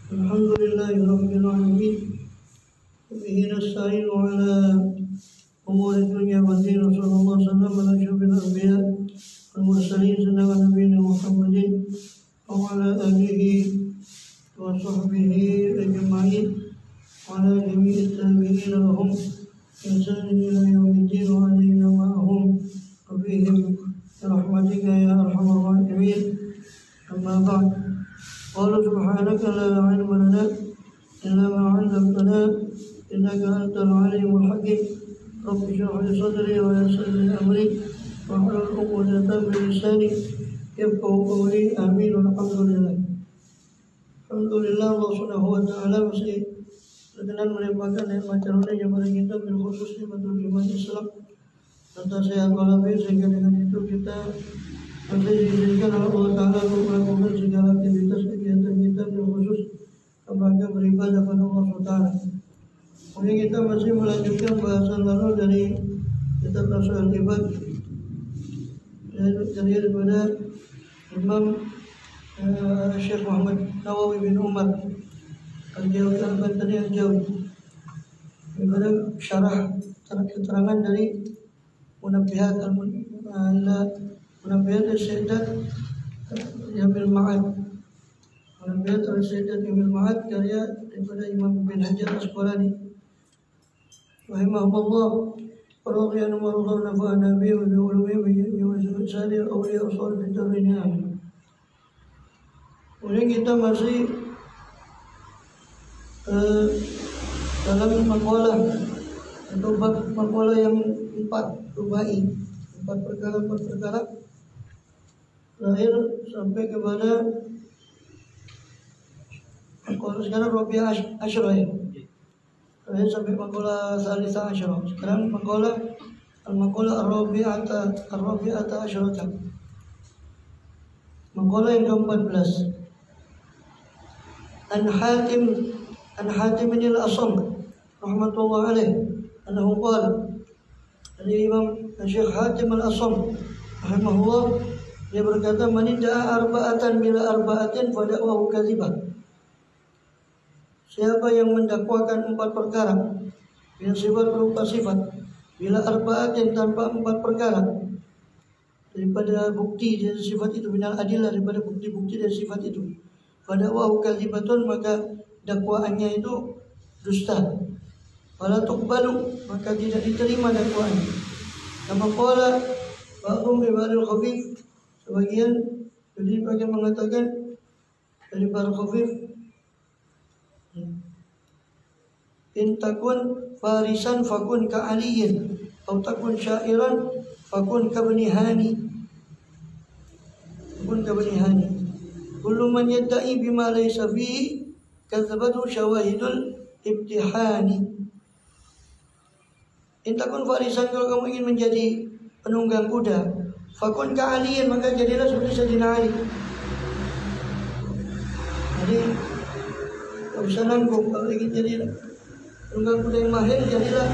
Alhamdulillahi rabbil alamin. Bihi nasta'inu ala umuri dunya wa din. Sallallahu alaihi wasallam ala asyrafil anbiya wal mursalin sayyidina nabiyina Muhammadin wa ala alihi wa sahbihi ajma'in wa ala jami'i tabi'in lahum ihsanan ila yaumiddin wa alaina ma'ahum wa bihim rahmatika ya arhamar rahimin. Amma ba'd. Qala subhanaka la ilma lana illa ma 'allamtana innaka antal alimul hakim. Rabbi shrah li sadri wa yassir li amri wahlul 'uqdatam min lisani yafqahu qawli. Amin. Alhamdulillah. Alhamdulillah, Allah Subhanahu wa taala masih berkenan melimpahkan nikmat karunia kepada kita, bil khusus nikmatul iman Islam serta sehat walafiat, sehingga dengan itu kita masih diizinkan oleh Allah Ta'ala untuk melakukan segala aktivitas kegiatan kita bil khusus rangka beribadah kepada Allah SWT. Kemudian kita masih melanjutkan bahasan lalu dari kitab Tasawuf Al-Ibad daripada Imam Syekh Muhammad Nawawi bin Umar Al-Jawi Al-Bantani Al-Jawi daripada syarah keterangan dari Munabbihat Munabbihat Al-Sayyidat Yabil Ma'ad. Munabbihat Al-Sayyidat Yabil Ma'ad karya daripada Imam bin Hajar Asqalani rahimahullah wa radhiyallahu anhu wa nafa'ana bihi wa bi ulumihi wa bi sa'iril awliya wa salihin tabi'in. Amin. Kemudian kita masih dalam maqalah atau bab maqalah yang 4 rubai, 4 perkara terakhir sampai kepada maqalah sekarang Rabi'ah Asyra ya. Terakhir sampai maqalah Salisa Asyra. Sekarang maqalah al-maqalah Ar-Rabi'ata Asyrata. Maqalah yang ke-14. An Hatim bin Al-Asam rahmatullah alaih annahu qala, dari Imam Syekh Hatim Al-Asam rahimahullah, dia berkata, man da'a arba'atan bila arba'atin fa da'wahu kadzibah. Siapa yang mendakwakan 4 perkara dengan sifat berupa sifat, bila arba'atin tanpa 4 perkara daripada bukti dari sifat itu, minal adillah daripada bukti-bukti dari sifat itu, pada wahu kadzibatun, maka dakwaannya itu dusta. Wala tuqbalu, maka tidak diterima dakwaannya. Kama qala ba'dhum bi ba'dil khafif, sebagian jadi bagian mengatakan dari para khafif, in takun farisan fakun ka aliyin atau takun syairan fakun ka bani hani. Fakun ka bani hani. Kullu man yadda'i bima laysa fihi kadzabatu syawahidul ibtihani. In takun farisan, kalau kamu ingin menjadi penunggang kuda, fakun ka aliyin, maka jadilah seperti Sayyidina Ali. Jadi tak usah nanggung, kalau ingin jadi penunggang kuda yang mahir, jadilah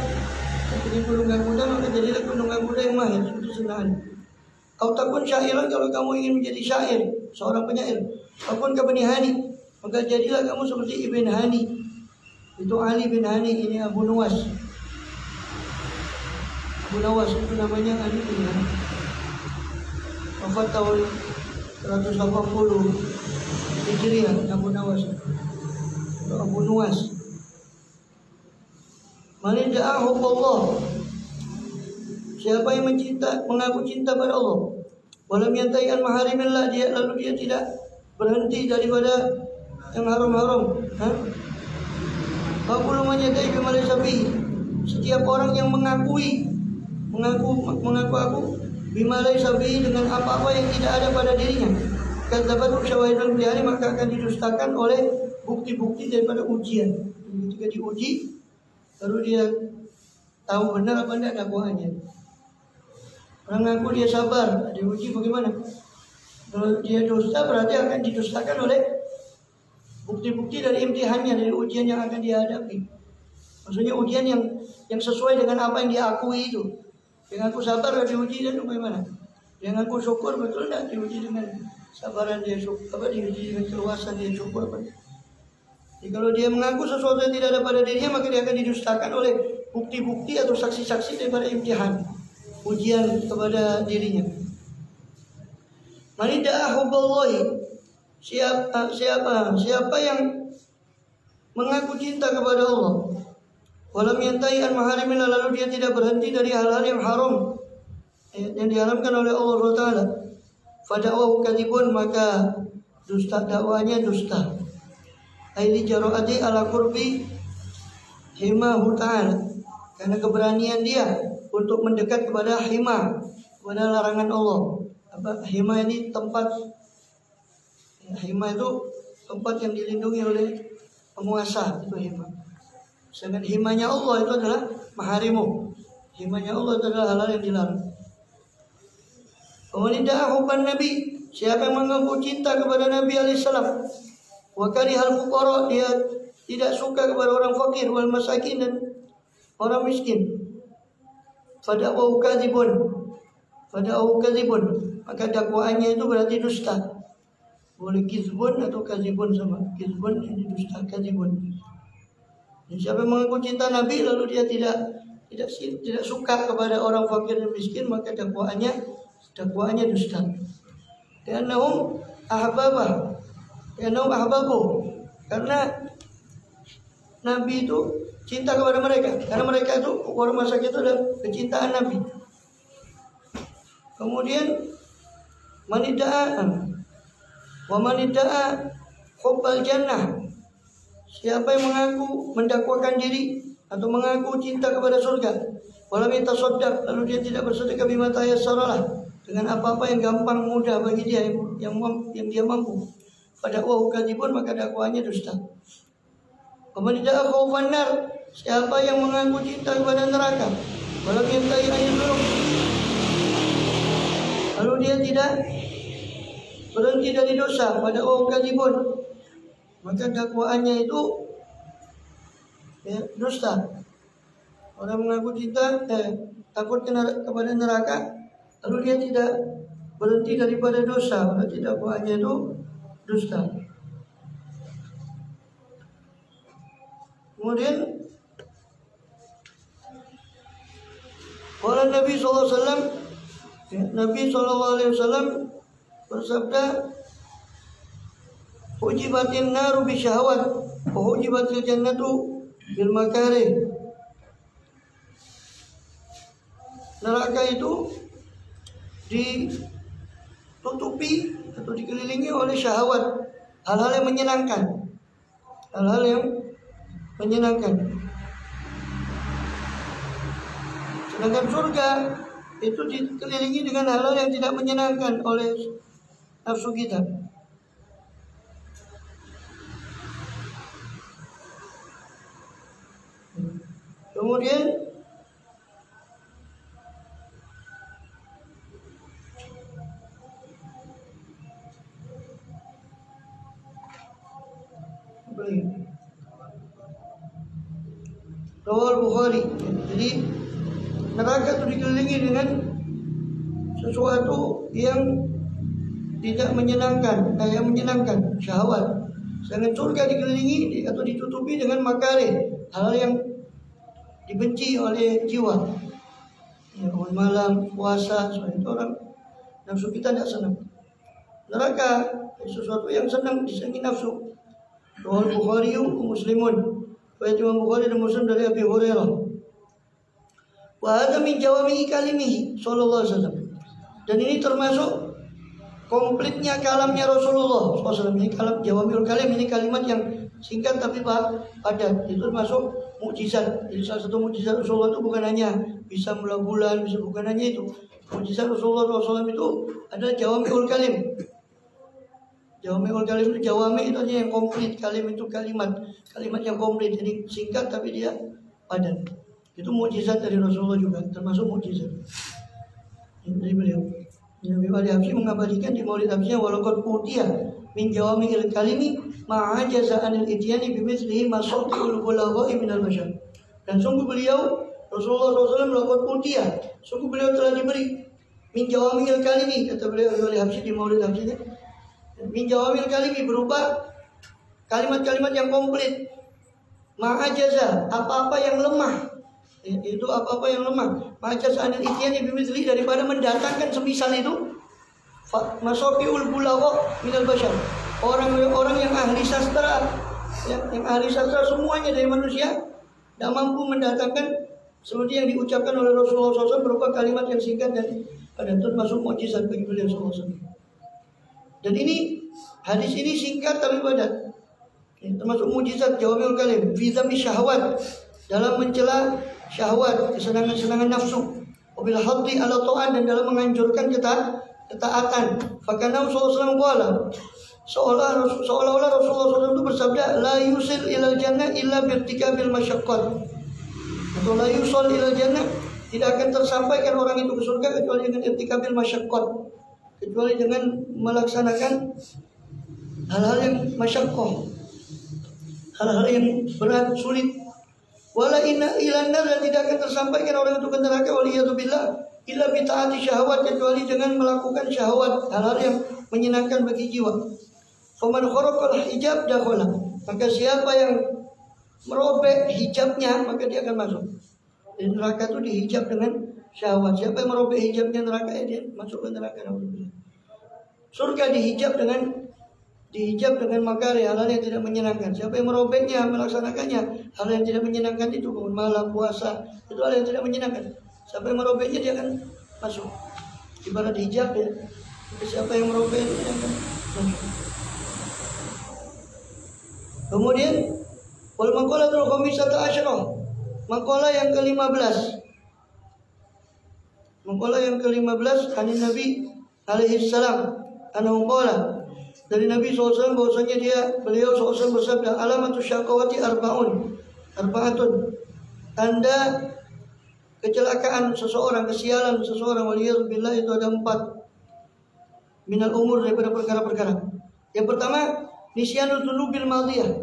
ingin penunggang kuda, maka jadilah penunggang kuda yang mahir seperti Sayyidina Ali. Atau takun syairan, kalau kamu ingin menjadi syair, seorang penyair, fakun ka bani hani, maka jadilah kamu seperti Ibn Hani. Itu Ali bin Hani, ini Abu Nuwas. Abu Nawas itu namanya Ali bin Hani. Wafat tahun 180 Hijriah, Abu Nawas. Itu Abu Nuwas. Man ja'ahu Allah, siapa yang mengaku cinta pada Allah, walam yantahi an maharimillah, lalu dia tidak berhenti daripada yang haram-haram. Aku belum menyadari bima laysa fihi, setiap orang yang mengaku aku bima laysa fihi, dengan apa-apa yang tidak ada pada dirinya, kadzabatu syawahidul ibtihani, maka akan didustakan oleh bukti-bukti daripada ujian. Ketika diuji baru dia tahu benar apa tidak dakwaannya. Orang ngaku dia sabar, diuji bagaimana? Kalau dia dusta, berarti akan didustakan oleh bukti-bukti dari imtihannya, dari ujian yang akan dia hadapi. Maksudnya ujian yang sesuai dengan apa yang dia akui itu. Yang aku sabar, diuji dan bagaimana? Yang aku syukur, betul tidak diuji dengan sabaran dia syukur, apa diuji dengan keluasan dia syukur apa? Jadi kalau dia mengaku sesuatu yang tidak ada pada dirinya, maka dia akan didustakan oleh bukti-bukti atau saksi-saksi daripada imtihan, ujian kepada dirinya. Man idda'a hubballahi, siapa yang mengaku cinta kepada Allah, walam yantahi an maharimillah, lalu dia tidak berhenti dari hal-hal yang haram yang diharamkan oleh Allah SWT, fada'wahu kadzibun, maka dusta, dakwanya dusta. Aili jaro'ati ala qurbi himahu ta'ala, karena keberanian dia untuk mendekat kepada hima, kepada larangan Allah. Apa hima ini? Tempat. Hima itu tempat yang dilindungi oleh penguasa, itu hima. Sedangkan himanya Allah itu adalah maharimu. Himanya Allah itu adalah hal-hal yang dilarang. Wanita hubban Nabi, siapa yang mengaku cinta kepada Nabi alaihissalam, wa karihal fuqara, dia tidak suka kepada orang fakir, wal masakin, dan orang miskin, fada'wahu kadzibun, maka dakwaannya itu berarti dusta. Boleh kizbun atau kadzibun, sama kizbun ini dusta, kadzibun. Siapa yang mengaku cinta Nabi lalu dia tidak suka kepada orang fakir dan miskin, maka dakwaannya dusta. Karena ahbabu, karena Nabi itu cinta kepada mereka, karena mereka itu orang masa itu adalah kecintaan Nabi. Kemudian manida'a hubbal jannah, siapa yang mengaku mendakwakan diri atau mengaku cinta kepada surga, walam yatasaddaq, lalu dia tidak bersedekah bima tayassaralah, dengan apa-apa yang gampang mudah bagi dia, yang dia mampu, fada'wahu kadzibun, maka dakwaannya dusta. Manida'a khaufan nar, siapa yang mengaku cinta kepada neraka, walam yantahi anil dzunub, lalu dia tidak berhenti dari dosa, fada'wahu kadzibun, maka dakwaannya itu dusta. Orang mengaku cinta takut kepada neraka, lalu dia tidak berhenti daripada dosa, berarti dakwaannya itu dusta. Kemudian orang Nabi SAW, Nabi SAW bersabda, hujibatin naru bisyahwat wa hujibatil jannatu bil makarih. Neraka itu ditutupi atau dikelilingi oleh syahwat, hal-hal yang menyenangkan, sedangkan surga itu dikelilingi dengan hal-hal yang tidak menyenangkan oleh nafsu kita. Kemudian Rawal Bukhari. Jadi neraka itu dikelilingi dengan sesuatu yang tidak menyenangkan, yang menyenangkan, syahwat. Sedangkan surga dikelilingi atau ditutupi dengan makarih, hal yang dibenci oleh jiwa. Ya, malam, puasa, soal itu orang nafsu kita tidak senang. Neraka sesuatu yang senang disenangi nafsu. Rawal Bukhari Muslimun. Riwayat Imam Bukhari dan Muslim dari Abi Hurairah. Wa hadza min jawami'i kalimihi sallallahu alaihi wasallam. Dan ini termasuk komplitnya kalamnya Rasulullah SAW. Ini kalam jawami'ul kalim, ini kalimat yang singkat tapi padat. Itu termasuk mukjizat. Jadi salah satu mukjizat Rasulullah itu bukan hanya bisa mula bulan, bukan hanya itu. Mukjizat Rasulullah SAW itu adalah jawami'ul kalim. Jawami'ul kalim itu, jawami itu yang komplit, kalim itu kalimat yang komplit, jadi singkat tapi dia padat. Itu mukjizat dari Rasulullah juga, termasuk mukjizat dari beliau. Nabi Ali Habsyi mengabadikan di Maulid Habsyinya, walaqad utiya min jawami'il kalimi ma'ajaza anil ityani bimithlihi masati'ul bulagha'i minal bashar. Dan sungguh beliau Rasulullah SAW walaqad utiya, sungguh beliau telah diberi min jawami'il kalimi, kata beliau Ali Habsyi di Maulid Habsyinya. Min jawamil kalimi berupa kalimat-kalimat yang komplit. Ma'ajaza, apa-apa yang lemah. Itu apa-apa yang lemah. Ma'ajaza anil ityani bimithli, daripada mendatangkan semisal itu. Masofiul bulagha minal bashar, orang-orang yang ahli sastra, yang ahli sastra semuanya dari manusia tidak mampu mendatangkan seperti yang diucapkan oleh Rasulullah SAW berupa kalimat yang singkat dan padat, termasuk mukjizat bagi beliau SAW. Dan ini hadis ini singkat tapi padat, termasuk mukjizat jawamiul kalim fi dzammi syahwat, dalam mencela syahwat, kesenangan-kesenangan nafsu, wabil haddi ala ta'at, dan dalam menganjurkan ketaatan. Fakana Rasulullah SAW seolah-olah Rasulullah SAW itu bersabda, la yusil ilal jannah illa birtikabil masyaqqat, atau la yusil ilal jannah, tidak akan tersampaikan orang itu ke surga kecuali dengan irtikabil masyaqqat, kecuali dengan melaksanakan hal-hal yang masyaqqah, hal-hal yang berat, sulit. Wala inna ilan nar, dan tidak akan tersampaikan orang itu ke neraka, waliyadzubillah, illa bitaati syahwat, kecuali dengan melakukan syahwat, hal-hal yang menyenangkan bagi jiwa. Faman kharaqal hijab dakhala, maka siapa yang merobek hijabnya maka dia akan masuk. Di neraka itu dihijab dengan syahwat. Siapa yang merobek hijabnya neraka, dia masuk ke neraka. Surga dihijab dengan makari, hal-hal yang tidak menyenangkan. Siapa yang merobeknya, melaksanakannya, hal yang tidak menyenangkan itu, bangun malam, puasa, itu hal yang tidak menyenangkan. Siapa yang merobeknya dia akan masuk. Ibarat hijab ya. Siapa yang merobeknya dia akan masuk. Kemudian wal maqalatul khamisata asyarah, maqalah yang ke-15. Maqalah yang ke-15 dari Nabi alaihi salam, annahu qala, dari Nabi SAW bahwasanya beliau SAW bersabda, alamatus syaqawati arba'atun, tanda kecelakaan seseorang, kesialan seseorang, waliyadzubillah, itu ada 4. Minal umur, daripada perkara-perkara. Yang pertama, nisyanul dzunubil madhiyah,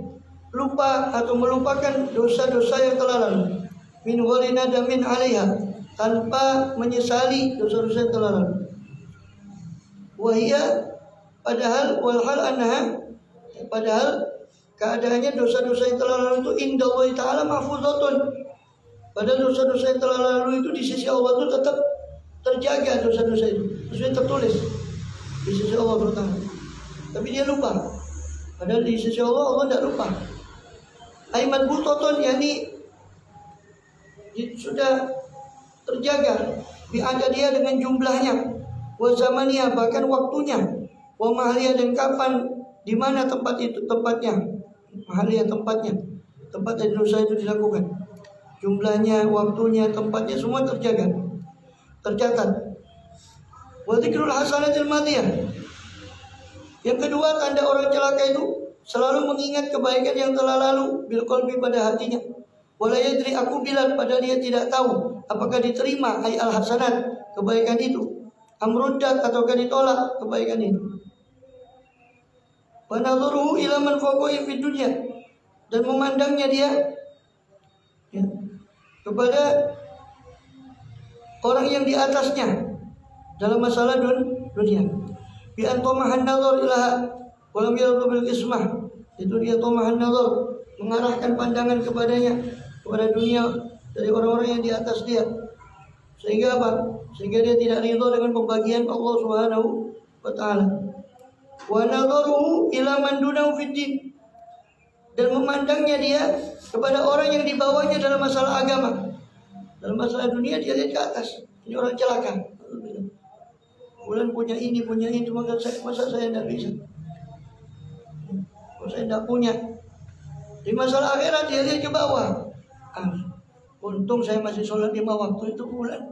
lupa atau melupakan dosa-dosa yang telah lalu. Min ghairi nadamin 'alaiha, tanpa menyesali dosa-dosa yang telah lalu. Wahia, padahal walhal anha, padahal keadaannya dosa-dosa yang telah lalu itu indallahi ta'ala mahfuzatun. Padahal dosa-dosa yang telah lalu itu di sisi Allah itu tetap terjaga, dosa-dosa itu sesuai tertulis di sisi Allah Ta'ala. Tapi dia lupa. Padahal di sisi Allah tidak lupa. Aiman butoton, yakni sudah terjaga. Ada dia dengan jumlahnya, wa zamaniya, bahkan waktunya, wa mahaliya, dan kapan, di mana tempat itu, tempatnya, mahaliya, tempatnya, tempat dari dosa itu dilakukan, jumlahnya, waktunya, tempatnya, semua terjaga, tercatat. Wa dzikrul hasanatil madiyah. Yang kedua, tanda orang celaka itu selalu mengingat kebaikan yang telah lalu, bil qalbi, pada hatinya. Wala yadri akubilan, padahal dia tidak tahu apakah diterima ay al hasanat, kebaikan itu, amruddat, ataukah ditolak kebaikan itu. Wa nadhuruhu ila man fawqahu fid dunya, dan memandangnya dia ya, kepada orang yang di atasnya dalam masalah dunia. Bi antamahan nazar ilaha walam yadhu bil ismah, itu dia tomahan nazar, mengarahkan pandangan kepadanya, kepada dunia, dari orang-orang yang di atas dia. Sehingga apa? Sehingga dia tidak ridha dengan pembagian Allah Subhanahu wa taala. Wa nadharuhu ila man dunahu fid din, dan memandangnya dia kepada orang yang di bawahnya dalam masalah agama. Dalam masalah dunia dia lihat ke atas. Ini orang celaka. Bulan punya ini, punya itu, masa saya tidak bisa? Saya tidak punya. Di masalah akhirat dia lihat ke bawah. Untung saya masih sholat 5 waktu itu bulan.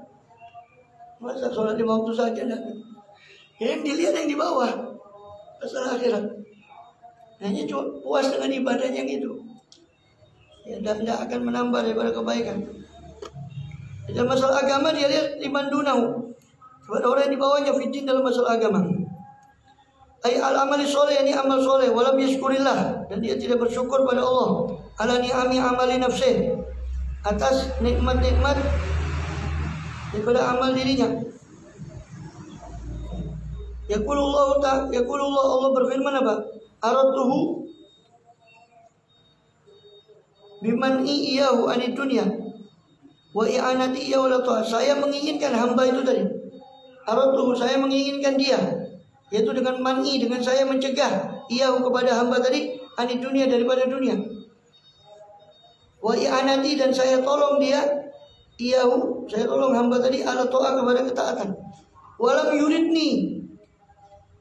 Masa sholat 5 waktu saja tidak? Yang dilihat yang di bawah, masalah akhirat. Hanya cuma puas dengan ibadahnya yang itu. Ya, tidak akan menambah daripada kebaikan. Dalam masalah agama dia lihat liman dunahu, kepada orang yang di bawahnya fitin dalam masalah agama. Ay al amali soleh, ini amal soleh, walam yashkurillah, dan dia tidak bersyukur pada Allah ala ni'ami amali nafsih, atas nikmat-nikmat daripada amal dirinya. Yaqulullah Allah berfirman apa? Aradtuhu biman'i iyahu anid dunya wa i'anati iyahu la ta'at. Saya menginginkan hamba itu tadi. Aratuhu, saya menginginkan dia, yaitu dengan man'i, dengan saya mencegah iyahu kepada hamba tadi anid dunya, daripada dunia. Wa i'anati, dan saya tolong dia, iyahu, saya tolong hamba tadi ala ta'at, kepada ketaatan. Walam yuridni,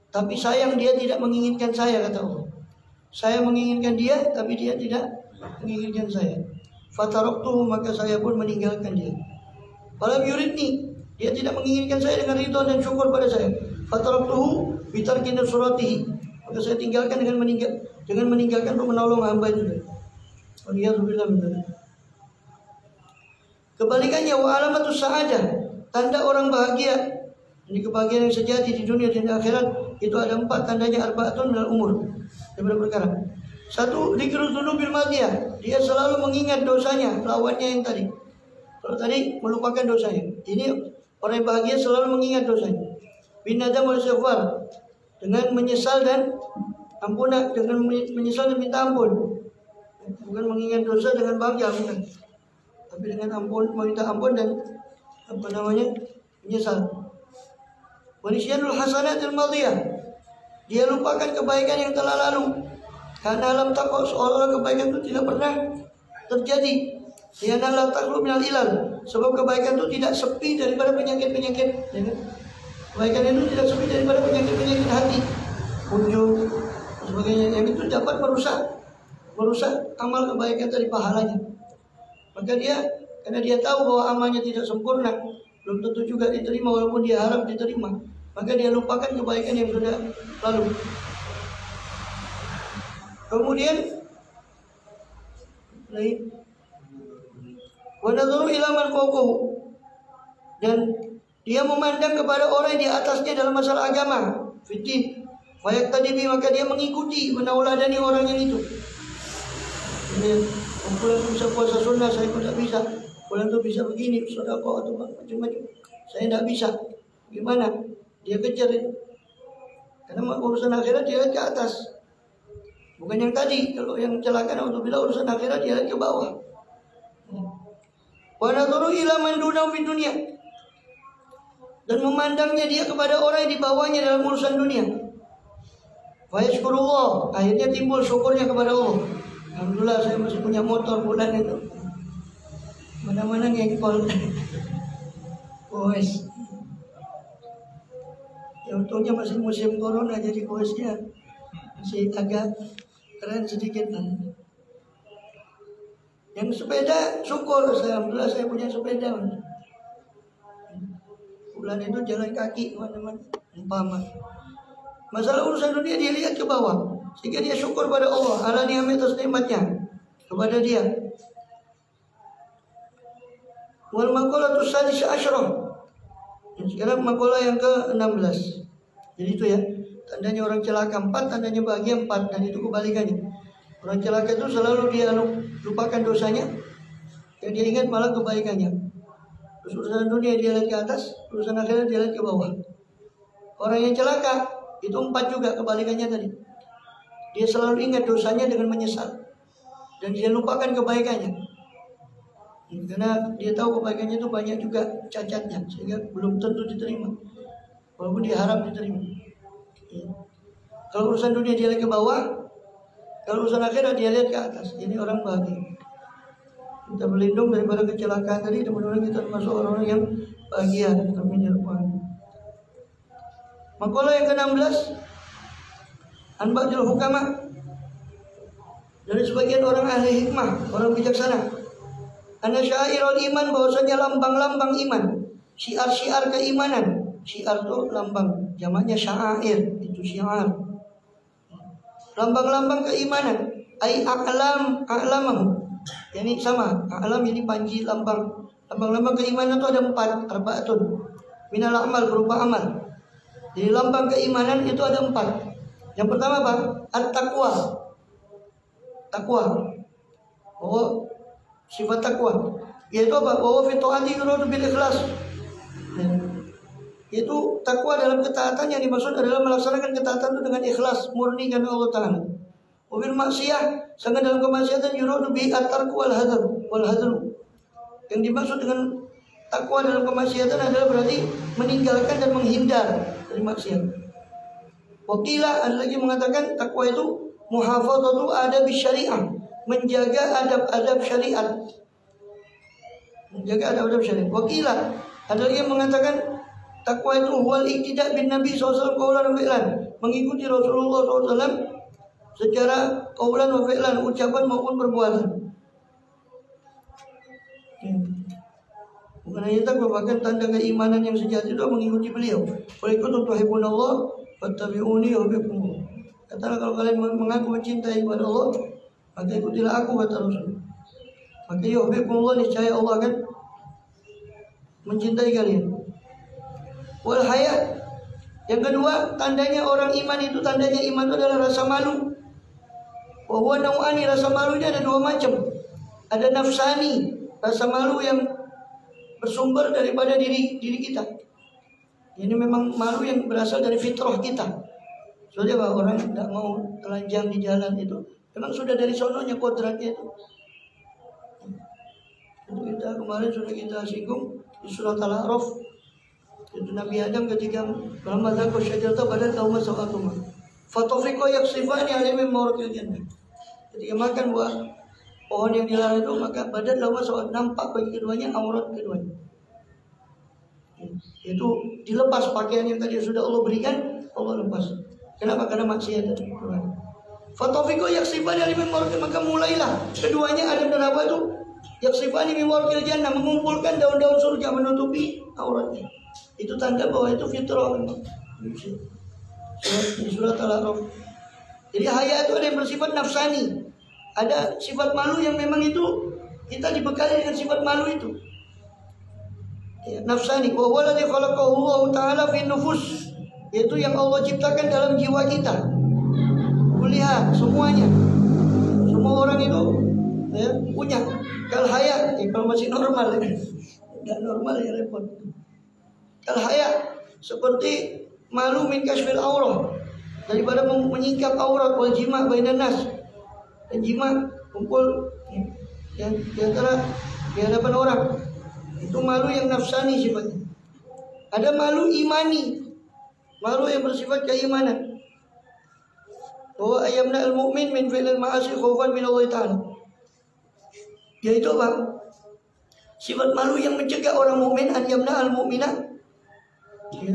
tapi sayang dia tidak menginginkan saya, kata Allah. Saya menginginkan dia, tapi dia tidak menginginkan saya. Fataraktuhu, maka saya pun meninggalkan dia. Walam yuridni, dia tidak menginginkan saya dengan ridha dan syukur pada saya. Fataraktuhu bitarki nusratihi, maka saya tinggalkan dengan meninggalkan untuk menolong hamba itu. Waliyadzubillah min dzalik. Kebalikannya, wa alamatus sa'adah, tanda orang bahagia, ini kebahagiaan yang sejati di dunia dan di akhirat, itu ada 4 tandanya. Arba'atun minal umur, daripada perkara. 1, dzikrul dzunubil madiyah, dia selalu mengingat dosanya, lawannya yang tadi. Kalau tadi melupakan dosanya, ini orang yang bahagia selalu mengingat dosanya. Bin nadam wal istighfar, dengan menyesal dan ampun, dengan menyesal dan minta ampun. Bukan mengingat dosa dengan bahagia, bukan. Tapi dengan ampun, meminta ampun dan menyesal. Wanisyanul hasanatil madiyah, dia lupakan kebaikan yang telah lalu. Karena alam takwa, seolah-olah kebaikan itu tidak pernah terjadi. Dia la takhlu minal ilal, sebab kebaikan itu tidak sepi daripada penyakit-penyakit, ya kan? Kebaikan itu tidak sepi daripada penyakit-penyakit hati, ujub, sebagainya, yang itu dapat merusak amal kebaikan dari pahalanya. Maka dia, karena dia tahu bahwa amalnya tidak sempurna, belum tentu juga diterima walaupun dia harap diterima, maka dia lupakan kebaikan yang sudah lalu. Kemudian wa nadharu ila man fawqahu, dan dia memandang kepada orang yang di atasnya dalam masalah agama, fitin, wa yaqtadi, maka dia mengikuti, menauladani orang yang itu. Bulan itu bisa puasa sunnah, saya pun tidak bisa. Bulan itu bisa begini, sedekah atau macam-macam, saya tidak bisa. Gimana? Dia kejar itu. Karena urusan akhirat dia lihat ke atas, bukan yang tadi. Kalau yang celaka, untuk bila urusan akhirat dia lihat ke bawah. Wa nadharu ila man dunahu fid dunya, dan memandangnya dia kepada orang yang di bawahnya dalam urusan dunia. Wa yashkurullah, akhirnya timbul syukurnya kepada Allah. Alhamdulillah saya masih punya motor bulan itu. Mana-mana ngekol. Koes. Ya untungnya masih musim corona, jadi koesnya masih agak keren sedikit. Yang sepeda syukur, alhamdulillah saya punya sepeda. Bulan itu jalan kaki mana-mana. Umpama masalah urusan dunia dia lihat ke bawah, sehingga dia syukur pada Allah ala ni'mat atas nikmatnya kepada dia. Wal maqalatus sadis asyarah, sekarang maqalah yang ke-16. Jadi itu ya, tandanya orang celaka 4, tandanya bahagia 4, dan itu kebalikannya. Orang celaka itu selalu dia lupakan dosanya, yang dia ingat malah kebaikannya. Terus urusan dunia dia lihat ke atas, urusan akhirat dia lihat ke bawah. Orang yang celaka itu 4 juga kebalikannya tadi. Dia selalu ingat dosanya dengan menyesal, dan dia lupakan kebaikannya. Karena dia tahu kebaikannya itu banyak juga cacatnya, sehingga belum tentu diterima, walaupun dia harap diterima. Kalau urusan dunia dia lihat ke bawah, kalau urusan akhirat dia lihat ke atas. Ini orang bahagia. Kita berlindung daripada kecelakaan tadi, dan mudah-mudahan kita termasuk orang-orang yang bahagia. Amin ya rabbal alamin. Maqalah yang ke-16, an ba'dil hukama, dari sebagian orang ahli hikmah, orang bijaksana, anna syairul iman, bahwasanya lambang-lambang iman, syiar-syiar keimanan. Syiar itu lambang, jamaknya syair, itu syiar. Lambang-lambang keimanan, ai a'lamahu, yani sama, a'lam ini panji lambang. Lambang-lambang keimanan itu ada 4, arba'atun minal amal, berupa amal. Jadi lambang keimanan itu ada 4. Yang pertama apa? At-taqwa. Takwa. Oh, sifat takwa. Yaitu apa? Wa fi ta'ati yuradu bil ikhlas. Itu takwa dalam ketaatan, yang dimaksud adalah melaksanakan ketaatan itu dengan ikhlas, murni karena Allah Ta'ala. Wabil maksiyah, sangat dalam kemaksiatan yuradu bi at-tarku wal hadr. Yang dimaksud dengan takwa dalam kemaksiatan adalah berarti meninggalkan dan menghindar dari maksiat. Wakila ada lagi mengatakan takwa itu muhafadzatu adab syariah, menjaga adab-adab syariat. Menjaga adab-adab syariat. Wakila ada lagi yang mengatakan takwa itu wal iktidak bin Nabi SAW qaulan wa fi'lan, mengikuti Rasulullah SAW secara qaulan wa fi'lan, ucapan maupun perbuatan. Bukan hanya takwa, bahkan tanda keimanan yang sejati itu mengikuti beliau. Oleh itu tuhibbunallah fattabi'uni yuhibbukumullah. Katakanlah kalau kalian mengaku mencintai kepada Allah, maka ikutilah aku, kata Rasul. Maka yuhibbukumullah, niscaya Allah akan mencintai kalian. Wal haya, yang kedua tandanya orang iman itu, tandanya iman itu adalah rasa malu. Wa huwa nau'ani, rasa malunya ada dua macam. Ada nafsani, rasa malu yang bersumber daripada diri kita. Ini memang malu yang berasal dari fitrah kita. Soalnya bahwa orang tidak mau telanjang di jalan itu memang sudah dari sononya kodratnya itu. Itu kita kemarin sudah kita singgung di surat Al-A'raf. Itu Nabi Adam ketika Ramadan syajarata badan tauma sawatuma. Fatofiqo yaksifani alim mawraqil jannah. Ketika makan buah pohon yang dilarang itu, maka badan tauma sawat, nampak bagi keduanya aurat keduanya. Itu dilepas pakaian yang tadi sudah Allah berikan, Allah lepas. Kenapa? Karena maksiat dari Tuhan. Fatofiqo yaksifani alim mawraqil, maka mulailah keduanya Adam dan Hawa itu yaksifani mawraqil jannah, mengumpulkan daun-daun surga menutupi auratnya. Itu tanda bahwa itu fitrah memang. Surat Al-A'raf. Jadi haya itu ada yang bersifat nafsani, ada sifat malu yang memang itu kita dibekali dengan sifat malu itu. Ya, nafsani. Wa huwa alladzi khalaqahu Allah Ta'ala fi nufus, yaitu yang Allah ciptakan dalam jiwa kita. Kulihat semuanya. Semua orang itu ya, punya. Kal haya, kalau masih normal ya. Enggak normal ya repot. Kal haya, seperti malu min kasfil aurah, daripada menyingkap aurat, wal jima' bainan nas, dan jima' kumpul yang di antara di hadapan orang. Itu malu yang nafsani sifatnya. Ada malu imani, malu yang bersifat keimanan. Bahwa ayamna al-mu'min min fi'lil ma'asi khaufan min Allah Ta'ala. Yaitu apa? Sifat malu yang mencegah orang mukmin, ayamna al-mu'mina,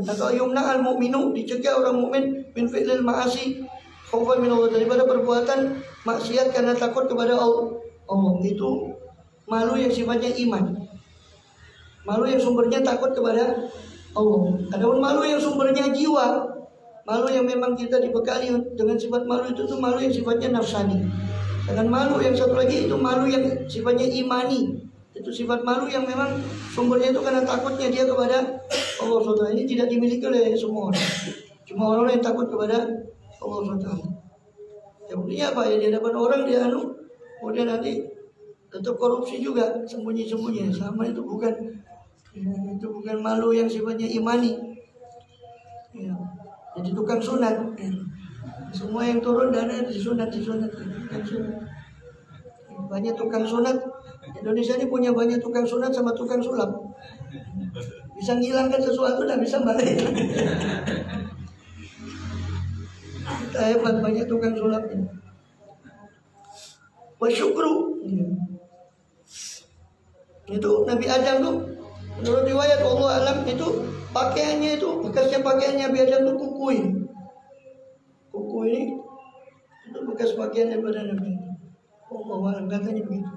atau yumna al-mu'minu, dicegah orang mukmin min fi'lil ma'asi khaufan min Allah, daripada perbuatan maksiat karena takut kepada Allah. Itu malu yang sifatnya iman. Malu yang sumbernya takut kepada Allah. Adapun malu yang sumbernya jiwa, malu yang memang kita dibekali dengan sifat malu itu tuh malu yang sifatnya nafsani. Dengan malu yang satu lagi itu malu yang sifatnya imani. Itu sifat malu yang memang sumbernya itu karena takutnya dia kepada Allah SWT. Ini tidak dimiliki oleh semua orang. Cuma orang yang takut kepada Allah SWT. Ya buktinya apa? Ya di hadapan orang dia kemudian nanti tetap korupsi juga, sembunyi-sembunyi. Sama itu bukan malu yang sifatnya imani. Ya. Jadi tukang sunat. Ya. Semua yang turun dana disunat. Banyak tukang sunat. Indonesia ini punya banyak tukang sunat sama tukang sulap. Bisa menghilangkan sesuatu dan bisa balik. Kita hebat, banyak tukang sulap ini. Wa syukru. Itu Nabi Adam tuh, menurut riwayat Allah alam, itu pakaiannya itu, bekasnya pakaiannya Nabi Adam itu kuku ini. Kuku ini itu bekas pakaian daripada Nabi. Allah alam, katanya begitu.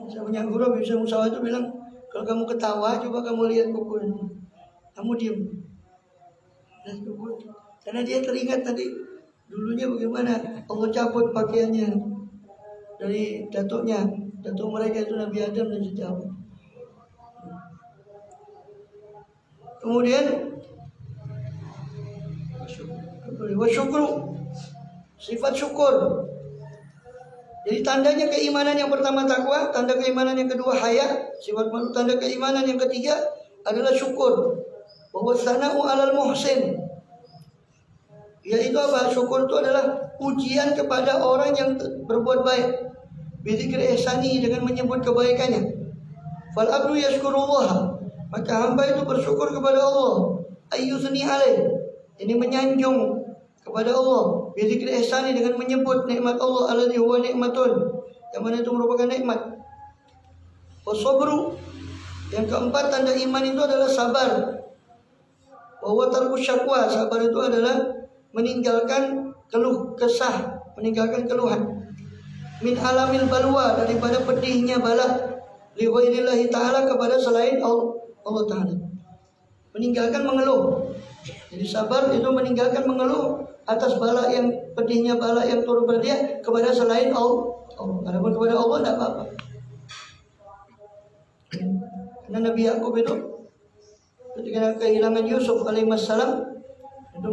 Saya punya guru bisa musawa itu bilang, kalau kamu ketawa coba kamu lihat kuku ini, kamu diam. Karena dia teringat tadi dulunya bagaimana Allah cabut pakaiannya dari datuk mereka itu Nabi Adam dan sejauh. Kemudian syukru, sifat syukur. Jadi tandanya keimanan yang pertama takwa, tanda keimanan yang kedua haya, sifat malu, tanda keimanan yang ketiga adalah syukur. Bahwa sana'u alal muhsin, Yaitu apa? Syukur itu adalah pujian kepada orang yang berbuat baik. Bizikri ihsani, dengan menyebut kebaikannya. Fal abdu yashkurullah, maka hamba itu bersyukur kepada Allah. Ayyusni alaih, ini menyanjung kepada Allah. Bizikri ihsani, dengan menyebut nikmat Allah, alladzi huwa nikmatun, yang mana itu merupakan nikmat. Wasabru, yang keempat tanda iman itu adalah sabar. Wa tarku syakwa, sabar itu adalah meninggalkan keluh kesah, meninggalkan keluhan. Min alamil balwa, daripada pedihnya bala, li ghairillahi ta'ala, kepada selain Allah Ta'ala. Meninggalkan mengeluh. Jadi sabar itu meninggalkan mengeluh atas bala yang pedihnya bala yang turun pada dia kepada selain Allah. Adapun kepada Allah tidak apa-apa. Karena Nabi Yakub itu ketika kehilangan Yusuf alaihissalam, itu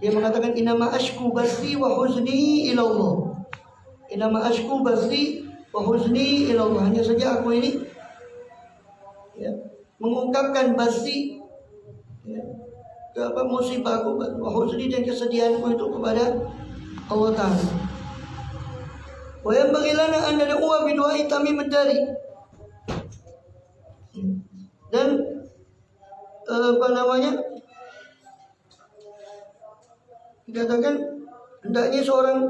dia mengatakan inama ashku bathi wa huzni ila Allah. Inama ashku bathi wa huzni ila Allah. Hanya saja aku ini mengungkapkan bathi, musibahku wa huzni, dan kesedihanku itu kepada Allah Ta'ala. Wa yanbaghi lana an nad'uwa bi du'ai tamim ad-dari. Dan dikatakan hendaknya seorang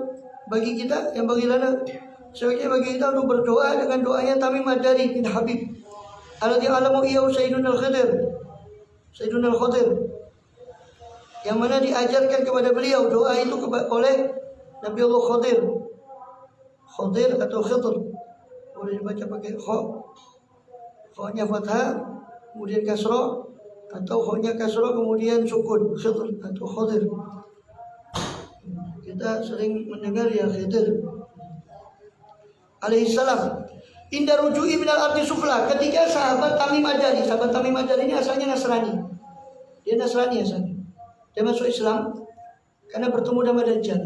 bagi kita, yang bagi lana, sebaiknya bagi kita untuk berdoa dengan doanya Tamim ad-Dari bin Habib alladzi alamu iyahu Sayyiduna al-Khidir, yang mana diajarkan kepada beliau doa itu oleh Nabi Allah Khidir atau Khidr, boleh dibaca pakai kha-nya fathah kemudian kasrah, atau kha-nya kasrah kemudian sukun, Khidr atau Khidir. Kita sering mendengar ya Khidir alaihissalam. Inda ruju'i minal ardi sufla, ketika sahabat Tamim ad-Dari ini asalnya Nasrani. Dia Nasrani asalnya. Dia masuk Islam karena bertemu dengan Dajjal.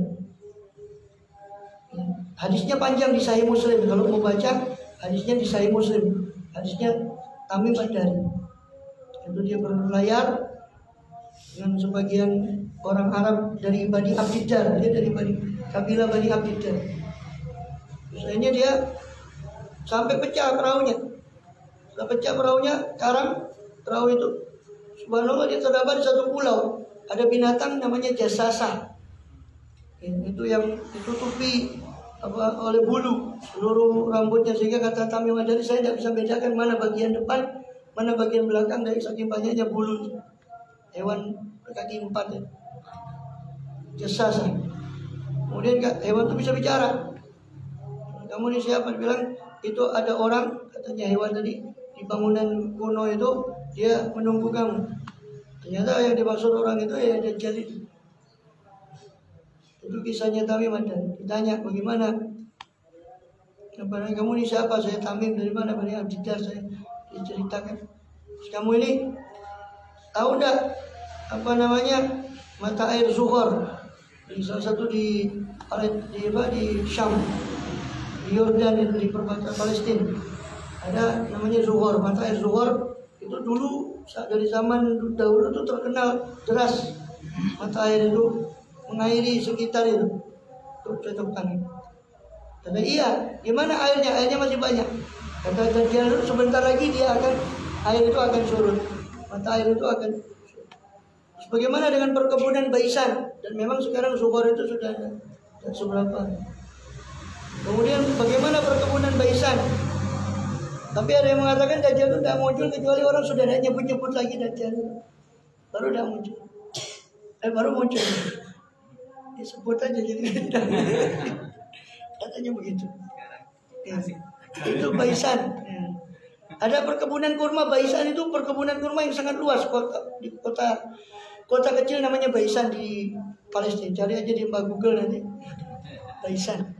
Hadisnya panjang di Sahih Muslim. Kalau mau baca hadisnya di Sahih Muslim. Hadisnya Tamim ad-Dari. Itu dia berlayar dengan sebagian orang Arab dari Bani Abdiddar. Dia dari kabilah Bani Abdiddar. Misalnya dia sampai pecah perahunya. Setelah pecah perahunya, karang perahu itu, subhanallah, dia terdapat di satu pulau. Ada binatang namanya jasasah. Itu yang ditutupi oleh bulu seluruh rambutnya, sehingga kata Tamim ad-Dari, saya tidak bisa bedakan mana bagian depan, mana bagian belakang dari saking banyaknya bulu. Hewan berkaki 4 ya. Jasasah. Kemudian hewan itu bisa bicara. Kamu ini siapa? Dia bilang itu ada orang, katanya hewan tadi di bangunan kuno itu, dia menunggu kamu. Ternyata yang dimaksud orang itu ya Dajjal itu. Itu kisahnya Tamim ad-Dari. Ditanya bagaimana? Kamu ini siapa? Saya Tamim, dari mana? Dari Abdiddar. Saya diceritakan. Terus kamu ini tahu enggak mata air Zuhor? Di salah satu di Syam, di Yordan, itu di perbatasan Palestina. Ada namanya Zuhor, mata air Zuhor. Itu dulu dari zaman dahulu itu terkenal deras. Mata air itu mengairi sekitar itu. Cocok tangan. Kata iya, gimana airnya? Airnya masih banyak. Kata Dajjal, sebentar lagi air itu akan surut. Mata air itu akan surut. Bagaimana dengan perkebunan Baisan? Dan memang sekarang Zuhor itu sudah ada seberapa. Kemudian bagaimana perkebunan Baisan? Tapi ada yang mengatakan Dajjal itu tidak muncul kecuali orang sudah ada nyebut-nyebut lagi Dajjal. Baru tidak muncul. Baru muncul. Disebut aja jadi katanya begitu. Ya. Itu Baisan. Ya. Ada perkebunan kurma Baisan, itu perkebunan kurma yang sangat luas di kota kecil namanya Baisan di Palestina. Cari aja di Google nanti. Baisan.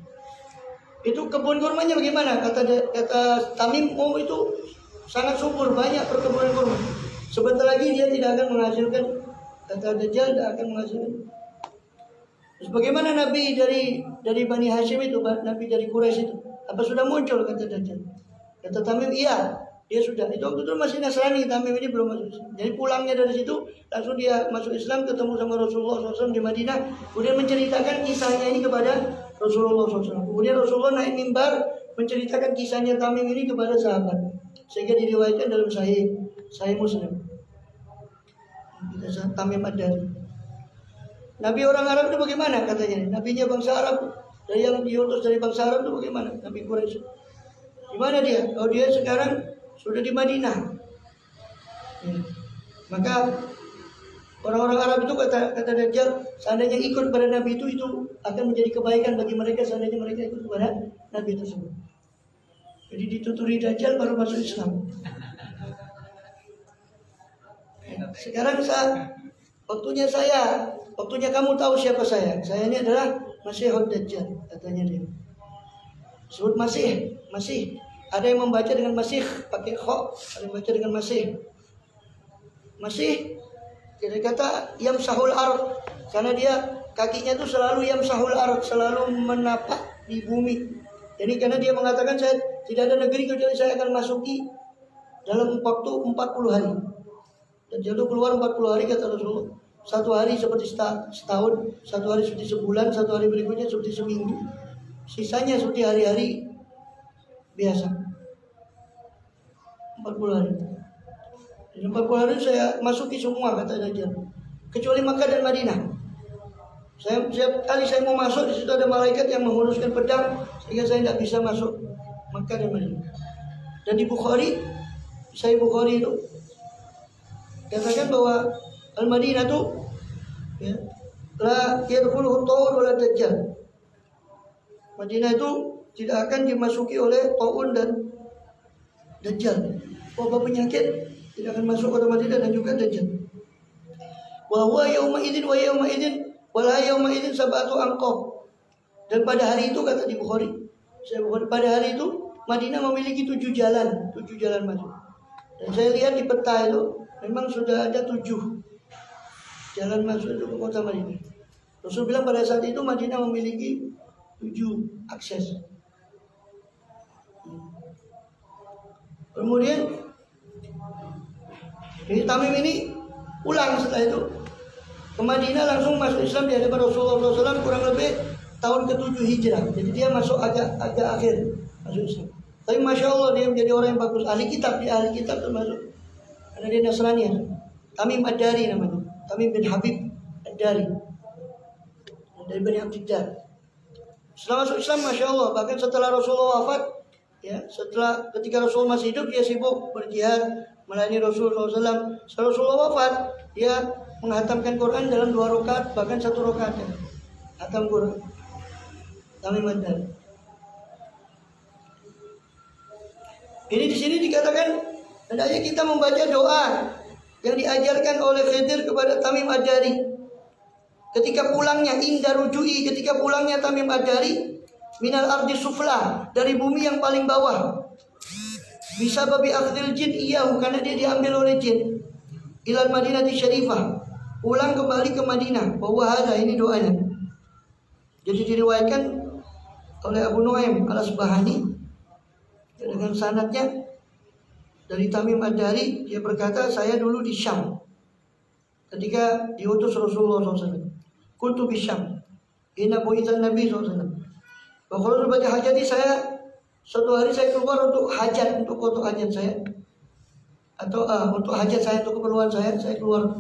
Itu kebun kurmanya bagaimana? Kata Tamim, itu sangat subur, banyak perkebunan kurma. Sebentar lagi dia tidak akan menghasilkan, kata Dajjal tidak akan menghasilkan. Terus bagaimana Nabi dari Bani Hashim itu, Nabi dari Quraisy itu? Apa sudah muncul? Kata Dajjal. Kata Tamim, iya. Dia sudah, itu waktu itu masih Nasrani, Tamim ini belum masuk Islam. Jadi pulangnya dari situ, langsung dia masuk Islam, ketemu sama Rasulullah SAW di Madinah. Kemudian menceritakan kisahnya ini kepada Rasulullah SAW. Kemudian Rasulullah naik mimbar menceritakan kisahnya Tamim ini kepada sahabat, sehingga diriwayatkan dalam Sahih Muslim. Kita Tamim Ad-Dari. Nabi orang Arab itu bagaimana katanya? Nabinya bangsa Arab, dari yang diutus dari bangsa Arab itu bagaimana? Nabi Quraisy. Gimana dia? Oh, dia sekarang sudah di Madinah. Maka orang-orang Arab itu kata Dajjal, seandainya ikut pada Nabi itu akan menjadi kebaikan bagi mereka seandainya mereka ikut kepada Nabi tersebut. Jadi dituturi Dajjal baru masuk Islam. Sekarang waktunya kamu tahu siapa saya. Saya ini adalah Masihud Dajjal, katanya dia. Sebut Masih. Ada yang membaca dengan Masih pakai kha, ada yang membaca dengan Masih. Masih dia kata yamsahul ard, karena dia kakinya itu selalu yamsahul ard, selalu menapak di bumi. Jadi karena dia mengatakan saya tidak ada negeri kecuali saya akan masuki dalam waktu 40 hari. Dan jatuh keluar 40 hari kata Rasulullah. Satu hari seperti setahun, satu hari seperti sebulan, satu hari berikutnya seperti seminggu. Sisanya seperti hari-hari biasa. 40 hari. Di 40 hari saya masuki semua kata Dajjal, kecuali Makkah dan Madinah. Setiap kali saya mau masuk, di situ ada malaikat yang menghunuskan pedang sehingga saya tidak bisa masuk Makkah dan Madinah. Dan di Bukhari, Sahih Bukhari itu katakan bahwa Al-Madinah itu ya, la yadkhuluhu taun wala dajjal. Madinah itu tidak akan dimasuki oleh taun dan Dajjal. Wabah penyakit tidak akan masuk ke Madinah dan juga Dajjal. Wa huwa yauma idzin wa yauma idzin wa la yauma idzin sab'atu anqab. Dan pada hari itu kata di Bukhari, pada hari itu Madinah memiliki 7 jalan masuk. Dan saya lihat di peta itu memang sudah ada 7 jalan masuk itu ke kota Madinah. Rasul bilang pada saat itu Madinah memiliki 7 akses. Kemudian Tamim ini pulang setelah itu ke Madinah, langsung masuk Islam di hadapan Rasulullah SAW kurang lebih tahun ke-7 Hijrah. Jadi dia masuk agak akhir masuk Islam. Tapi Masya Allah dia menjadi orang yang bagus, ahli kitab termasuk, karena dia Nasrani ya. Tamim Ad-Dari namanya, Tamim bin Habib Ad-Dari dari Bani Abdiddar. Setelah masuk Islam Masya Allah, bahkan setelah Rasulullah wafat ya, ketika Rasul masih hidup dia sibuk berjihad melayani Rasulullah SAW. Setelah Rasulullah wafat dia menghatamkan Quran dalam 2 rakaat, bahkan 1 rakaat ya, hatam Quran. Tamim Ad-Dari. Ini di sini dikatakan hendaknya kita membaca doa yang diajarkan oleh Khidir kepada Tamim Ad-Dari ketika pulangnya, inda rujui, ketika pulangnya Tamim Ad-Dari minal ardi sufla, dari bumi yang paling bawah, bisa babi akhdil jin iyahu, karena dia diambil oleh jin, ilal Madinati Syarifah, pulang kembali ke Madinah. Bahwa ada ini doanya. Jadi diriwayatkan oleh Abu Nuaim Al-Asbahani dengan sanadnya dari Tamim Ad-Dari, dia berkata, saya dulu di Syam ketika diutus Rasulullah SAW. Kuntu bi Syam inna bu'itsan Nabi SAW. Kalau baca hajat ini saya suatu hari saya keluar untuk hajat, untuk hajat saya, atau untuk hajat saya, untuk keperluan saya keluar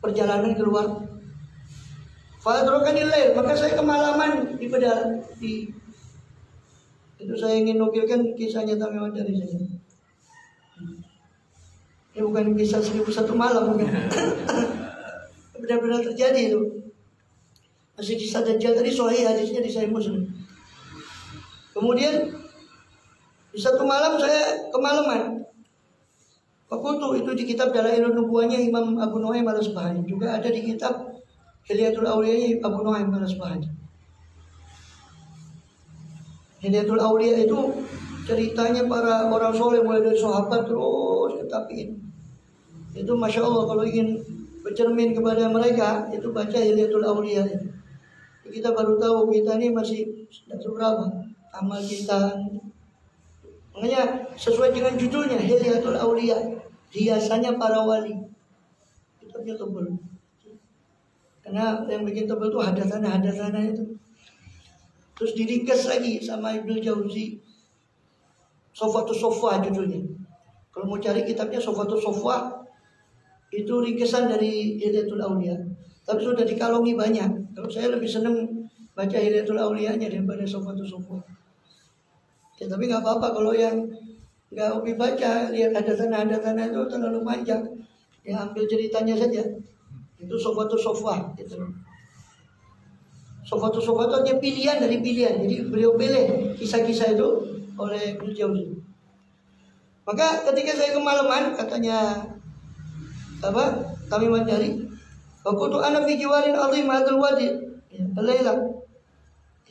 perjalanan keluar. Fadrokanil lail, maka saya kemalaman di pedal di itu. Saya ingin nukilkan kisahnya Tamim Ad-Dari saja. Ini bukan kisah 1001 malam, bukan. Benar-benar terjadi itu. Masih kisah Dajjal tadi sahih hadisnya di Sahih Muslim. Kemudian di satu malam saya kemalaman. Fakultu, itu di kitab Dalailun Nubuwahnya Imam Abu Nuaim Al-Asbahani, juga ada di kitab Hilyatul Awliya Abu Nuaim Al-Asbahani. Hilyatul Awliya itu ceritanya para orang soleh mulai dari sahabat terus ke tabi'in. Itu Masya Allah, kalau ingin bercermin kepada mereka itu baca Hilyatul Awliya. Kita baru tahu kita ini masih tidak seberapa amal kita, Makanya sesuai dengan judulnya Hilyatul Auliya, hiasannya para wali. Kitabnya tebal. Karena yang bikin tebal itu hadatsana itu. Terus diringkas lagi sama Ibnu Jauzi. Sofatus Sofwa judulnya. Kalau mau cari kitabnya Sofatus Sofwa, itu ringkesan dari Hilyatul Auliya. Tapi sudah dikalongi banyak. Kalau saya lebih senang baca Hilyatul Auliyanya daripada Sofatus Sofwa. Ya, tapi nggak apa-apa kalau yang nggak hobi baca, lihat ada tanah itu terlalu panjang, ya ambil ceritanya saja. Itu Sofatus Sofwa gitu. Sofatus Sofwa itu hanya pilihan dari pilihan. Jadi beliau pilih kisah-kisah itu oleh Ibnu Jauzi. Maka ketika saya kemalaman, katanya Tamim Ad-Dari, "Wakutu ana fi jiwarin azim hadzal wadi." Ya, Laila.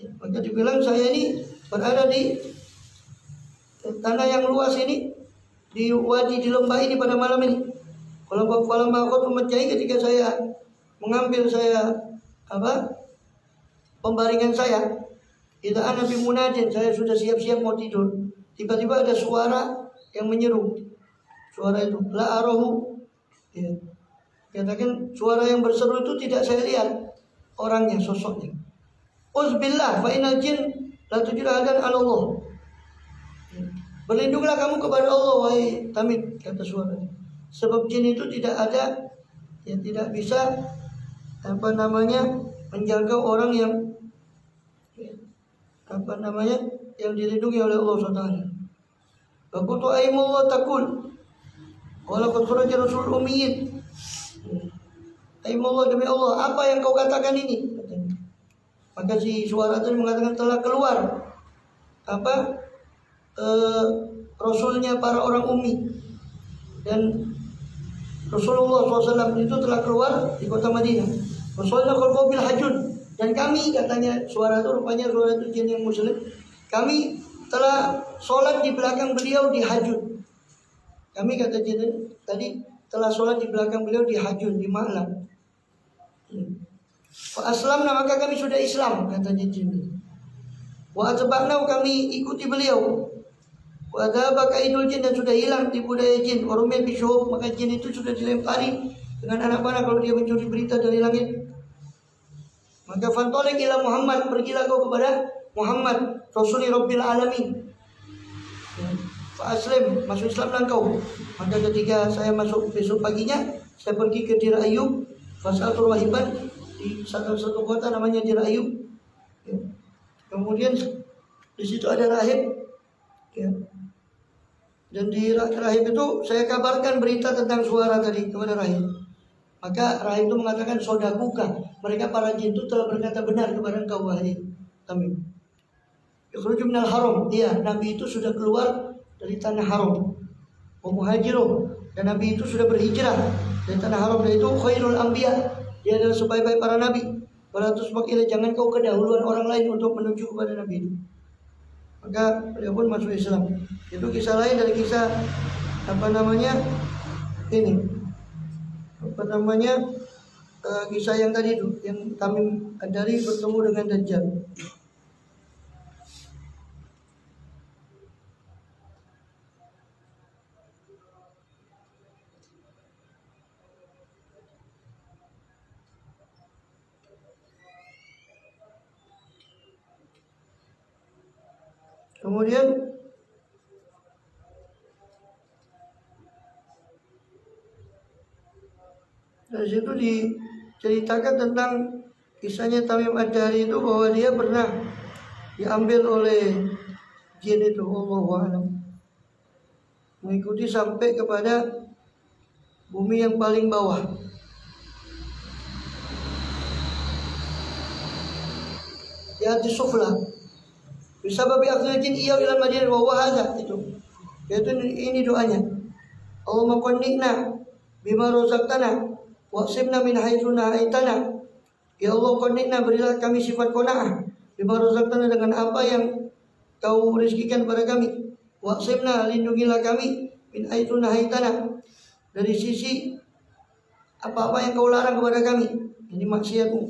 Ya, maka dibilang saya ini berada di tanah yang luas ini, di wadi, di lembah ini pada malam ini. Kalau aku memecai ketika saya mengambil pembaringan saya, itu ana bi munajin, saya sudah siap-siap mau tidur. Tiba-tiba ada suara yang menyeru. Suara itu la arahu. Ya. Katakan suara yang berseru itu tidak saya lihat orangnya, sosoknya. Uzbillah fa inal jin la tujradan ala Allah. Berlindunglah kamu kepada Allah, wahai Tamim, kata suaranya. Sebab jin itu tidak ada, ya tidak bisa menjaga orang yang yang dilindungi oleh Allah SWT. Wakutu aimullah takun walaqad kharaja rasul ummiyin. Aimullah, demi Allah, apa yang kau katakan ini? Katanya. Maka si suara tadi mengatakan telah keluar Rasulnya para orang ummi, dan Rasulullah SAW itu telah keluar di kota Madinah. Rasulullah khalfahu bil hajun, dan kami, katanya suara itu, rupanya suara itu jin yang muslim, kami telah sholat di belakang beliau di hajun. Kami, kata jin tadi, telah sholat di belakang beliau di hajun, di Ma'lam. Fa aslamna, maka kami sudah Islam, katanya jin. Wa atba'na, kami ikuti beliau. Wa dzaba kaidul jin, dan sudah hilang tipu daya jin. Wa rumiyat bisyuhub, maka jin itu sudah dilempari dengan anak panah kalau dia mencuri berita dari langit. Maka fantolek ila Muhammad, pergilah kau kepada Muhammad, Rasuli Rabbil Alamin. Fa aslim, masuk Islamlah kau. Maka ketika saya masuk besok paginya, saya pergi ke Dir Ayub, fas'atul wahiban, di satu kota namanya Dir Ayub. Ya. Kemudian di situ ada rahib. Ya. Dan di rahib itu saya kabarkan berita tentang suara tadi kepada rahib. Maka rahib itu mengatakan, sodakuka, mereka para jin itu telah berkata benar kepada engkau, wahai Tamim. Ikhruju minal haram, iya, Nabi itu sudah keluar dari tanah haram. Wa muhajiruh, dan Nabi itu sudah berhijrah dari tanah haram. Dan itu khairul anbiya, dia adalah sebaik-baik para nabi. Wala tusbaq ilaihi, jangan kau kedahuluan orang lain untuk menuju kepada Nabi itu. Maka beliau pun masuk Islam. Itu kisah lain dari kisah kisah yang tadi itu, yang Tamim Ad-Dari bertemu dengan Dajjal. Kemudian dari situ diceritakan tentang kisahnya Tamim Ad-Dari itu, bahwa dia pernah diambil oleh jin itu, Allahu a'lam, mengikuti sampai kepada bumi yang paling bawah. Ya di sufla. Bisa babi akhirnya jin iya ila Madinah wa hadza, itu. Yaitu ini doanya. Allahumma qanni'na bima razaqtana waqsimna min haitsu nahaitana. Ya Allah, qanni'na, berilah kami sifat qanaah bima razaqtana, dengan apa yang kau rezekikan kepada kami. Waqsimna, lindungilah kami min haitsu nahaitana, dari sisi apa-apa yang kau larang kepada kami, ini maksiatmu.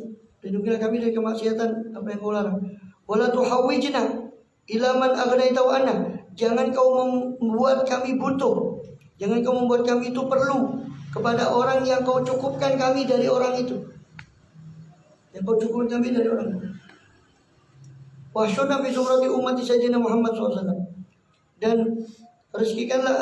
Lindungilah kami dari kemaksiatan apa yang kau larang. Wala tuhawwijna ila man aghnaita wa anna, jangan kau membuat kami butuh, jangan kau membuat kami itu perlu kepada orang yang kau cukupkan kami dari orang itu, yang kau cukupkan kami dari orang itu. Wasyurna fi zumrati ummati sayyidina Muhammad SAW, dan rezekikanlah,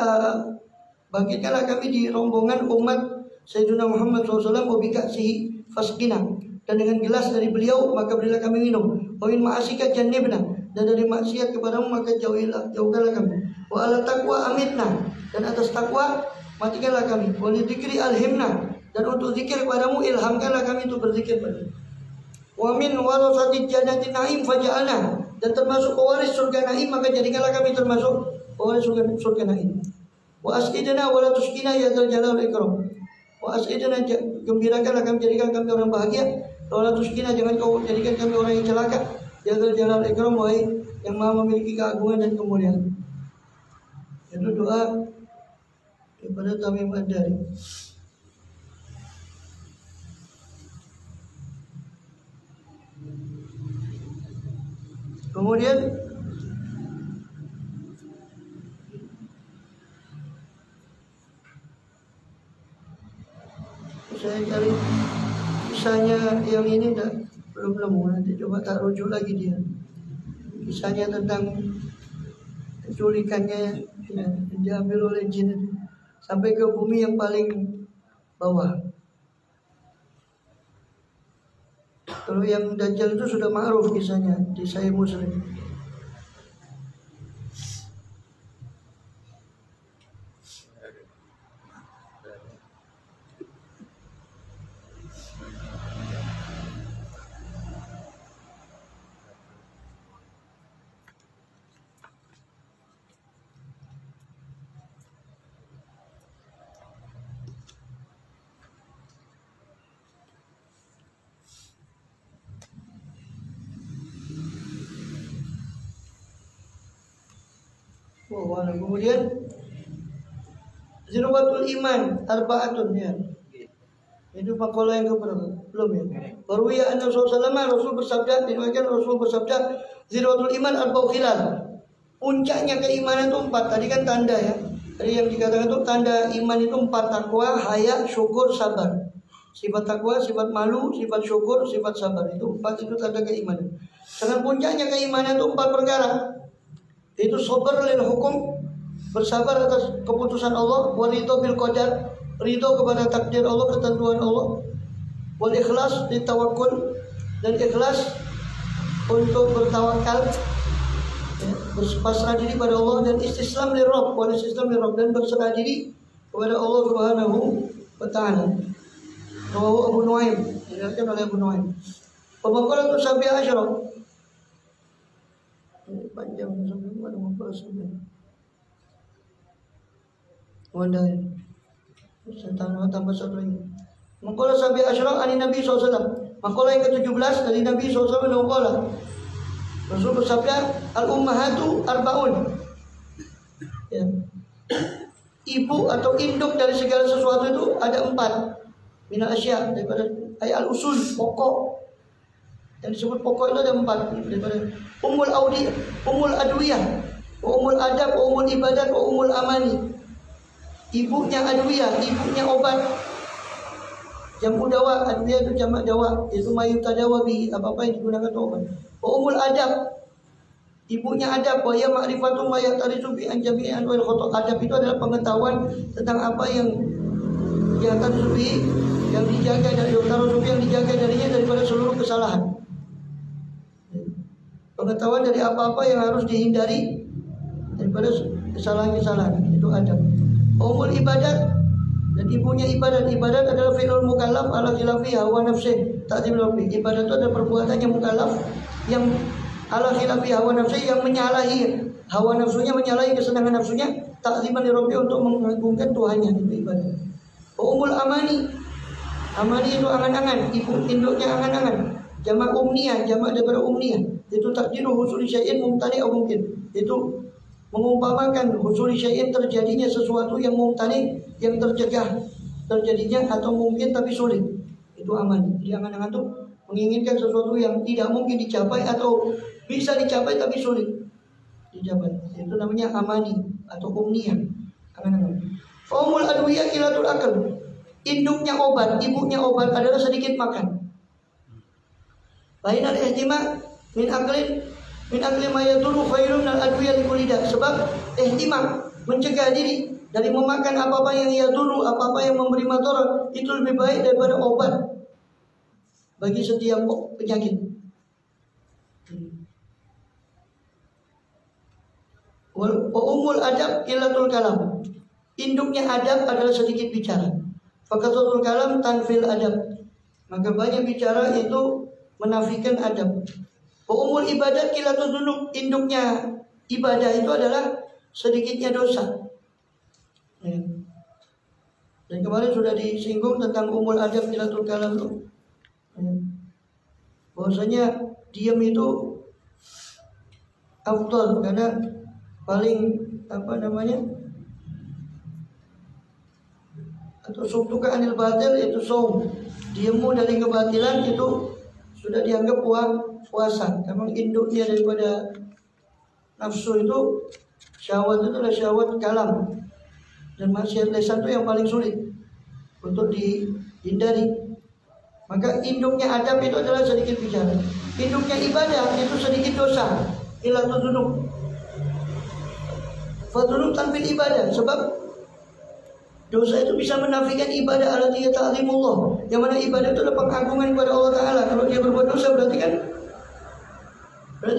bangkitkanlah kami di rombongan umat Sayyidina Muhammad SAW, wabikasihi fasqina, dan dengan gelas dari beliau maka berilah kami minum. Wa min ma'asika jannibna, dan dari maksiat kepadamu maka jauhkanlah kami. Wa ala taqwa amitna, dan atas takwa matikanlah kami. Wa li dzikri alhimna, dan untuk zikir kepadamu ilhamkanlah kami untuk berzikir padamu. Wa min warasati jannati na'im faj'alna, dan termasuk pewaris surga naim maka jadikanlah kami termasuk pewaris surga naim. Wa as'idna wa la tuskina ya dzal jalal wal ikram. Wa as'idna, gembirakanlah kami, jadikan kami orang bahagia. Wa la tuskina, jangan kau jadikan kami orang yang celaka. Ya dzal jalal wal ikram, wahai yang Maha memiliki keagungan dan kemuliaan. Itu doa daripada Tamim Ad-Dari. Kemudian saya cari kisahnya yang ini belum nemu, nanti coba tak rujuk lagi dia. Kisahnya tentang penculikannya ya, diambil oleh jin sampai ke bumi yang paling bawah. Kalau yang Dajjal itu sudah ma'ruf kisahnya di Sahih Muslim. Kemudian Zirwatul Iman Arba'atun ya. Itu makalah yang keberapa? Belum ya. Baru ya Annabi SAW Rasul bersabda, diriwayatkan Rasul bersabda, Zirwatul Iman Arba'u khilal. Puncaknya keimanan itu 4. Tadi kan tanda ya. Tadi yang dikatakan itu tanda iman itu 4: takwa, haya, syukur, sabar. Sifat takwa, sifat malu, sifat syukur, sifat sabar. Itu 4 itu tanda keimanan. Karena puncaknya keimanan itu 4 perkara. Itu sabar lil hukum, bersabar atas keputusan Allah, wa ridho bil qadar, ridho kepada takdir Allah, ketentuan Allah, wal ikhlas di tawakkul, dan ikhlas untuk bertawakal ya, berpasrah diri pada Allah, dan istislam li Rabb, wa istislam li Rabb, dan berserah diri kepada Allah Subhanahu wa taala. Rawahu Abu Nuaim, diriwayatkan oleh Abu Nuaim. Pemakaran untuk Sabi'ah Asyarah. Ini panjang sampai pada mempersudah. Wadah. Saya tambah satu lagi. Maqala Sabi'ah Asyarah ani Nabi SAW. Maqala yang ke-17 dari Nabi SAW maqala. Rasul bersabda, al-ummahatu arba'un. Ya. Ibu atau induk dari segala sesuatu itu ada 4. Mina asya, daripada al-usul, pokok. Yang disebut pokok itu ada 4 daripada umul audi, umul adwiyah, umul adab, umul ibadat, umul amani. Ibunya adwiyah, ibunya obat. Jamu dawa, adwiyah itu jamak dawa, itu mayu tadawa bi, apa-apa yang digunakan untuk obat. Umul adab, ibunya adab, wa ya ma'rifatu ma ya'tarizu bi an jami'i anwa'il khata'. Adab itu adalah pengetahuan tentang apa yang ya'tarizu, yang dijaga dari yang dijaga darinya daripada seluruh kesalahan. Pengetahuan dari apa-apa yang harus dihindari daripada kesalahan-kesalahan, itu adab. Umul ibadat, dan ibunya ibadat. Ibadat adalah fi'lul mukallaf ala khilafi hawa nafsi ta'zim rabbi. Ibadat itu adalah perbuatan yang mukallaf yang ala khilafi hawa nafsi, yang menyalahi hawa nafsunya, menyalahi kesenangan nafsunya, ta'ziman li rabbi, untuk mengagungkan Tuhannya. Itu ibadat. Umul amani, amani itu angan-angan, ibu induknya angan-angan. Jamak umniyah, jamak daripada umniyah. Itu takdiru husuli syai'in mumtani atau mungkin. Itu mengumpamakan husuli syai'in, terjadinya sesuatu yang mumtani, yang tercegah terjadinya, atau mungkin tapi sulit. Itu aman. Jadi angan-angan itu menginginkan sesuatu yang tidak mungkin dicapai atau bisa dicapai tapi sulit. dijabat. Itu namanya amani atau umniyah. Angan-angan. Faumul adwiyah kilatul akal. Induknya obat, ibunya obat adalah sedikit makan. Bainal ihtima min akli ma yadurru khairun al adwiyah likulida. Sebab ihtimam mencegah diri dari memakan apa-apa yang yadurru, apa-apa yang memberi madarat, itu lebih baik daripada obat bagi setiap penyakit. Wa umul adab ilatul kalam. Induknya adab adalah sedikit bicara. Fakatul kalam tanfil adab. Maka banyak bicara itu menafikan adab. Wa umul ibadat kilatul dzunub. Induknya ibadah itu adalah sedikitnya dosa. Dan kemarin sudah disinggung tentang umul adab kilatul kalam itu. Bahwasanya diam itu afdal karena paling atau suktuka anil batil itu saum. Diammu dari kebatilan itu sudah dianggap puasa. Memang induknya daripada nafsu itu syahwat itu adalah syahwat kalam. Dan maksiat lisan itu yang paling sulit untuk dihindari. Maka induknya adab itu adalah sedikit bicara. Induknya ibadah itu sedikit dosa. Ilatul dzunub. Fadzunub tanfil ibadah. Sebab dosa itu bisa menafikan ibadah allati ta'zimullah. Yang mana ibadah itu adalah pengagungan kepada Allah Ta'ala. Kalau dia berbuat dosa berarti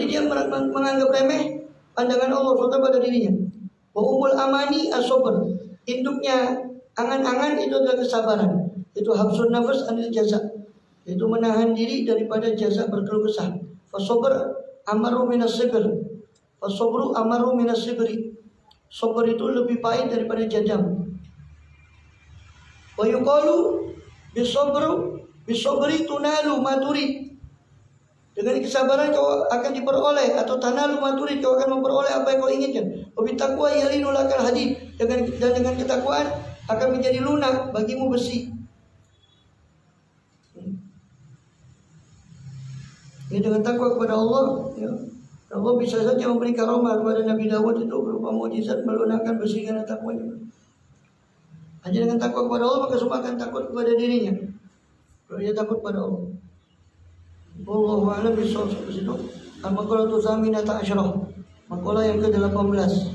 dia menganggap remeh pandangan Allah SWT pada dirinya. Wa umul amani as-sabr. Induknya angan-angan itu adalah kesabaran. Itu habsun nafas anil jaza. Itu menahan diri daripada jaza berkeluh kesah. Fasabr amaru minas sabr. Fasabru amaru minas sabri. Sabar itu lebih pahit daripada jajam. Wa yuqalu bisabri tunalu maturid. Dengan kesabaran kau akan diperoleh, atau tanalu maturid, kau akan memperoleh apa yang kau inginkan. Wa bittaqwa yalinu lakal hadid. Dan dengan ketakwaan akan menjadi lunak bagimu besi. Ya, dengan takwa kepada Allah, ya, Allah bisa saja memberi karamah kepada Nabi Dawud itu berupa mukjizat melunakkan besi karena takwanya. Hanya dengan takwa kepada Allah maka semua akan takut kepada dirinya. Kalau dia takut pada Allah. Wallahu a'lam bishawab. Al-maqalatu tsaminata asyarah. Maqalah yang ke-18.